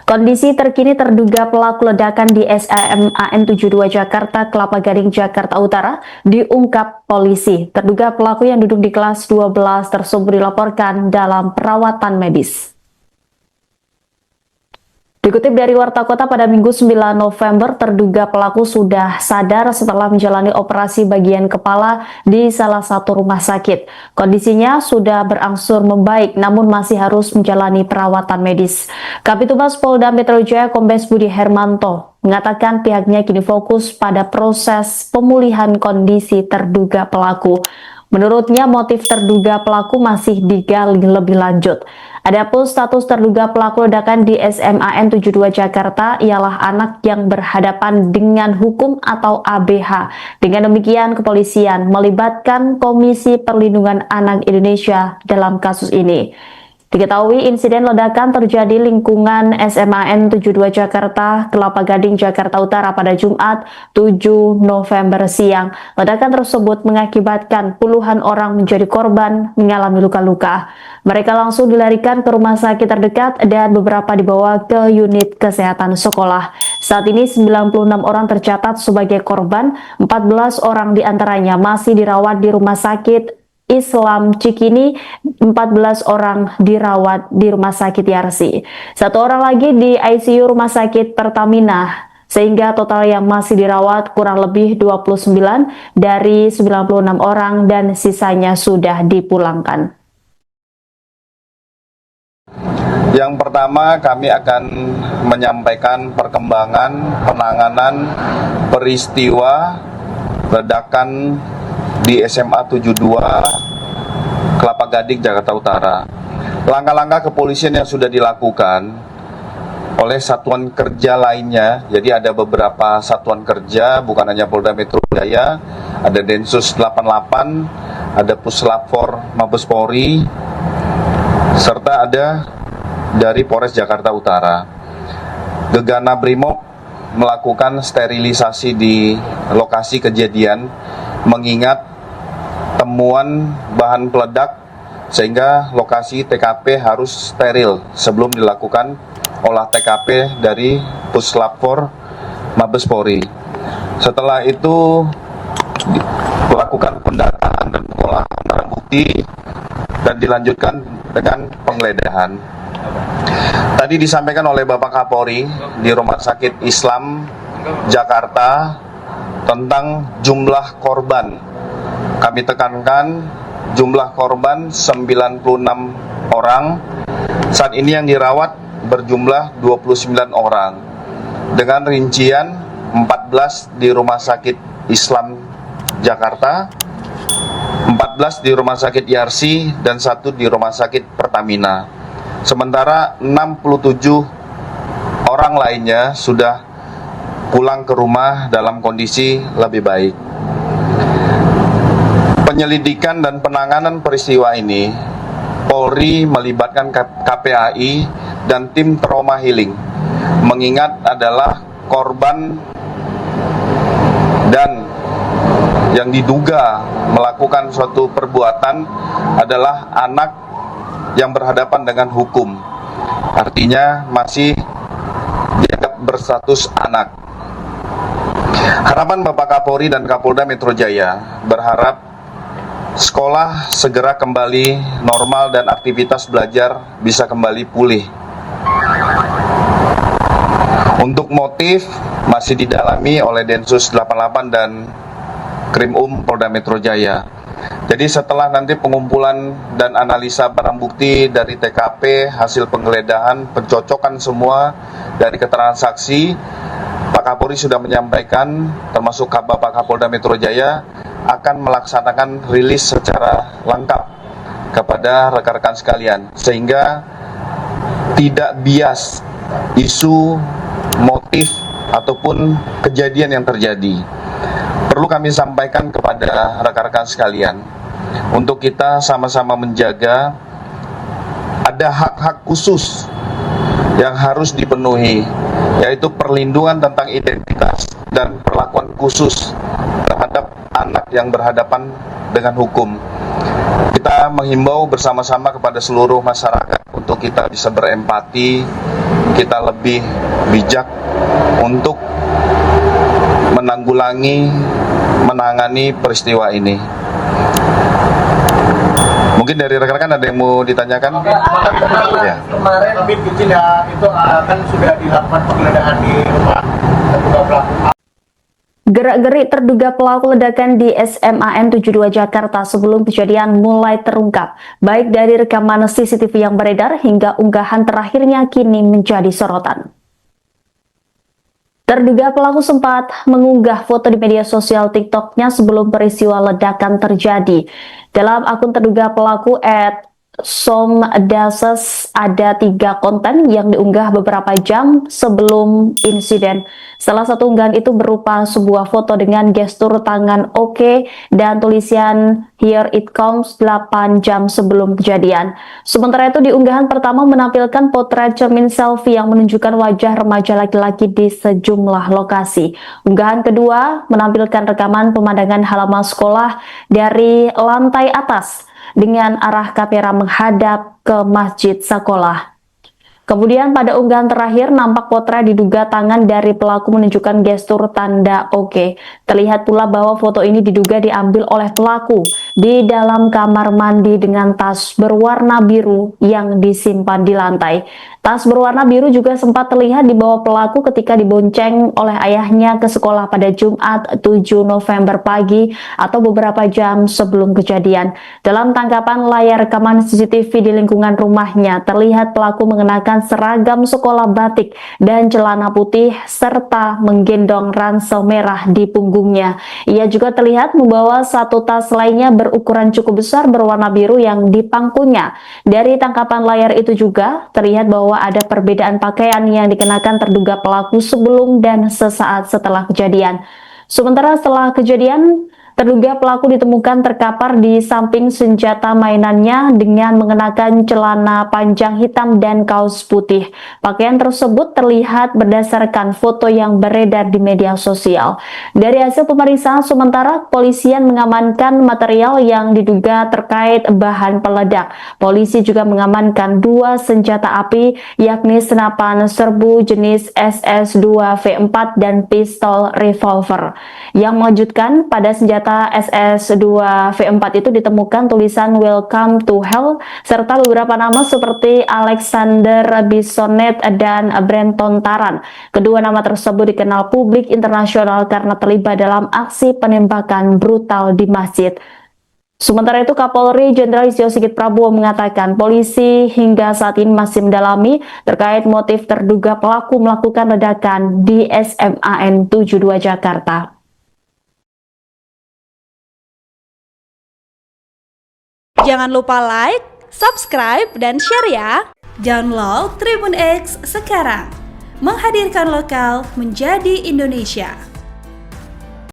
Kondisi terkini terduga pelaku ledakan di SMAN 72 Jakarta, Kelapa Gading, Jakarta Utara diungkap polisi. Terduga pelaku yang duduk di kelas 12 tersebut dilaporkan dalam perawatan medis. Dikutip dari Warta Kota pada Minggu 9 November, terduga pelaku sudah sadar setelah menjalani operasi bagian kepala di salah satu rumah sakit. Kondisinya sudah berangsur membaik, namun masih harus menjalani perawatan medis. Kabitumas Polda Metro Jaya Kombes Budi Hermanto mengatakan pihaknya kini fokus pada proses pemulihan kondisi terduga pelaku. Menurutnya, motif terduga pelaku masih digali lebih lanjut. Adapun status terduga pelaku ledakan di SMAN 72 Jakarta ialah anak yang berhadapan dengan hukum atau ABH. Dengan demikian, kepolisian melibatkan Komisi Perlindungan Anak Indonesia dalam kasus ini. Diketahui insiden ledakan terjadi lingkungan SMAN 72 Jakarta, Kelapa Gading, Jakarta Utara pada Jumat 7 November siang. Ledakan tersebut mengakibatkan puluhan orang menjadi korban mengalami luka-luka. Mereka langsung dilarikan ke rumah sakit terdekat dan beberapa dibawa ke unit kesehatan sekolah. Saat ini 96 orang tercatat sebagai korban, 14 orang diantaranya masih dirawat di rumah sakit Islam Cikini, 14 orang dirawat di Rumah Sakit Yarsi. 1 orang lagi di ICU Rumah Sakit Pertamina, sehingga total yang masih dirawat kurang lebih 29 dari 96 orang dan sisanya sudah dipulangkan. Yang pertama, kami akan menyampaikan perkembangan penanganan peristiwa ledakan di SMA 72 Kelapa Gading, Jakarta Utara. Langkah-langkah kepolisian yang sudah dilakukan oleh satuan kerja lainnya, jadi ada beberapa satuan kerja, bukan hanya Polda Metro Jaya, ada Densus 88, ada Puslapfor Mabes Polri, serta ada dari Polres Jakarta Utara. Gegana Brimob melakukan sterilisasi di lokasi kejadian, mengingat temuan bahan peledak sehingga lokasi TKP harus steril sebelum dilakukan olah TKP dari Puslapfor Mabes Polri. Setelah itu melakukan pendataan dan pengolahan barang bukti dan dilanjutkan dengan penggeledahan. Tadi disampaikan oleh Bapak Kapolri di Rumah Sakit Islam Jakarta tentang jumlah korban. Kami tekankan jumlah korban 96 orang. Saat ini yang dirawat berjumlah 29 orang. Dengan rincian 14 di Rumah Sakit Islam Jakarta, 14 di Rumah Sakit Yarsi, dan 1 di Rumah Sakit Pertamina. Sementara 67 orang lainnya sudah pulang ke rumah dalam kondisi lebih baik. Penyelidikan dan penanganan peristiwa ini, Polri melibatkan KPAI dan tim trauma healing, mengingat adalah korban dan yang diduga melakukan suatu perbuatan adalah anak yang berhadapan dengan hukum. Artinya masih dianggap berstatus anak. Harapan Bapak Kapolri dan Kapolda Metro Jaya berharap sekolah segera kembali normal dan aktivitas belajar bisa kembali pulih. Untuk motif masih didalami oleh Densus 88 dan Krimum Polda Metro Jaya. Jadi setelah nanti pengumpulan dan analisa barang bukti dari TKP, hasil penggeledahan, pencocokan semua dari keterangan saksi, Pak Kapolri sudah menyampaikan, termasuk Bapak Kapolda Metro Jaya, akan melaksanakan rilis secara lengkap kepada rekan-rekan sekalian, sehingga tidak bias isu, motif, ataupun kejadian yang terjadi. Perlu kami sampaikan kepada rekan-rekan sekalian, untuk kita sama-sama menjaga, ada hak-hak khusus yang harus dipenuhi, yaitu perlindungan tentang identitas dan perlakuan khusus terhadap anak yang berhadapan dengan hukum. Kita menghimbau bersama-sama kepada seluruh masyarakat untuk kita bisa berempati, kita lebih bijak untuk menangani peristiwa ini. Mungkin dari rekan-rekan ada yang mau ditanyakan? Ya. Kemarin bit kecil ya, itu kan sudah dilakukan penggeledahan di rumah terduga pelaku. Gerak-gerik terduga pelaku ledakan di SMAN 72 Jakarta sebelum kejadian mulai terungkap, baik dari rekaman CCTV yang beredar hingga unggahan terakhirnya kini menjadi sorotan. Terduga pelaku sempat mengunggah foto di media sosial TikTok-nya sebelum peristiwa ledakan terjadi. Dalam akun terduga pelaku @somdases ada 3 konten yang diunggah beberapa jam sebelum insiden. Salah satu unggahan itu berupa sebuah foto dengan gestur tangan oke dan tulisan "Here it comes" 8 jam sebelum kejadian. Sementara itu di unggahan pertama menampilkan potret cermin selfie yang menunjukkan wajah remaja laki-laki di sejumlah lokasi. Unggahan kedua menampilkan rekaman pemandangan halaman sekolah dari lantai atas dengan arah kamera menghadap ke masjid sekolah. Kemudian pada unggahan terakhir nampak potret diduga tangan dari pelaku menunjukkan gestur tanda oke. Terlihat pula bahwa foto ini diduga diambil oleh pelaku di dalam kamar mandi dengan tas berwarna biru yang disimpan di lantai. Tas berwarna biru juga sempat terlihat di bawah pelaku ketika dibonceng oleh ayahnya ke sekolah pada Jumat 7 November pagi atau beberapa jam sebelum kejadian. Dalam tangkapan layar rekaman CCTV di lingkungan rumahnya, terlihat pelaku mengenakan seragam sekolah batik dan celana putih serta menggendong ransel merah di punggungnya. Ia juga terlihat membawa satu tas lainnya berukuran cukup besar berwarna biru yang dipangkunya. Dari tangkapan layar itu juga terlihat bahwa ada perbedaan pakaian yang dikenakan terduga pelaku sebelum dan sesaat setelah kejadian. Sementara setelah kejadian, terduga pelaku ditemukan terkapar di samping senjata mainannya dengan mengenakan celana panjang hitam dan kaos putih. Pakaian tersebut terlihat berdasarkan foto yang beredar di media sosial. Dari hasil pemeriksaan sementara, kepolisian mengamankan material yang diduga terkait bahan peledak. Polisi juga mengamankan 2 senjata api, yakni senapan serbu jenis SS2V4 dan pistol revolver. Yang mengejutkan, pada senjata SS2V4 itu ditemukan tulisan "Welcome to Hell" serta beberapa nama seperti Alexander Bisonet dan Brenton Taran. Kedua nama tersebut dikenal publik internasional karena terlibat dalam aksi penembakan brutal di masjid. Sementara itu, Kapolri Jenderal Listio Sigit Prabowo mengatakan polisi hingga saat ini masih mendalami terkait motif terduga pelaku melakukan ledakan di SMAN 72 Jakarta. Jangan lupa like, subscribe, dan share ya! Download Tribun X sekarang, menghadirkan lokal menjadi Indonesia.